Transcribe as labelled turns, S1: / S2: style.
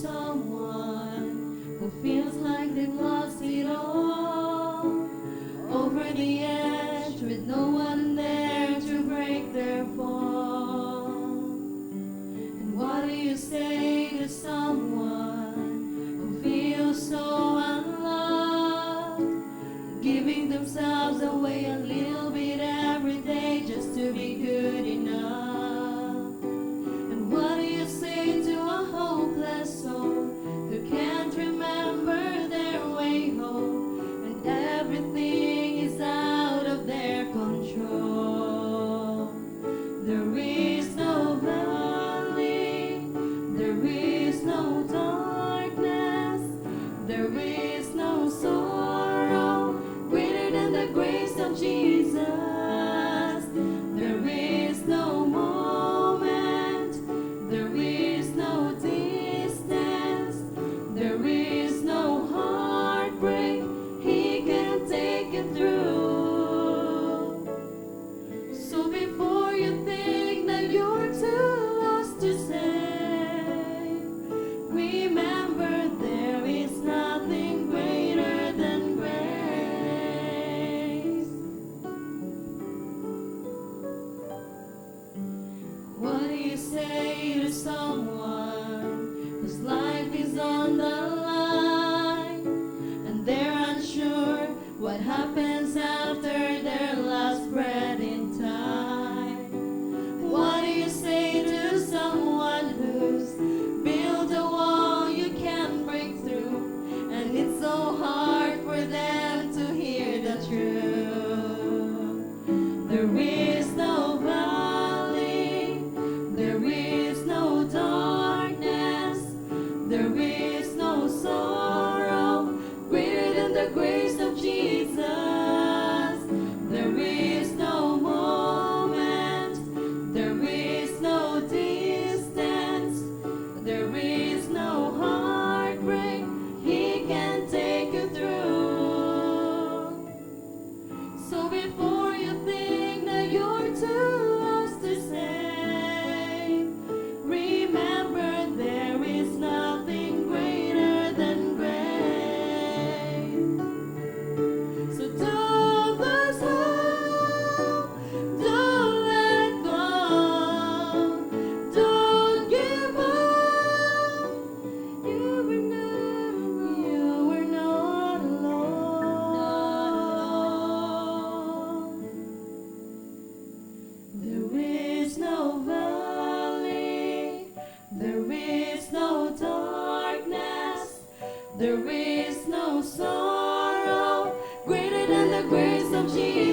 S1: someone who feels like they've lost it all, over the edge with no one there to break their fall? And what do you say to someone who feels so unloved, giving themselves away a little bit every day just to be good enough? And what do you say to a hopeless soul who can't remember their way home, and everything is out of their control? There is no valley, there is no darkness, there is no sorrow greater than the grace of Jesus. There is no moment, there is no distance, there is no heartbreak He can take you through. So before you think that you're too lost to say, remember there is nothing greater than grace. What do you say to someone whose life is on the line, and they're unsure what happens after their last breath in time? What do you say to someone who's built a wall you can't break through, and it's so hard for them to hear the truth? There is no valley, there is no darkness, there is no sorrow greater than the grace of Jesus. There is no moment, there is no distance, there is no heartbreak He can take you through. So before you think that you're too lost to say, remember there is nothing greater than grace. So don't lose hope, don't let go, don't give up. You were not alone. There is no valley, there is no darkness, there is no sorrow greater than the grace of Jesus.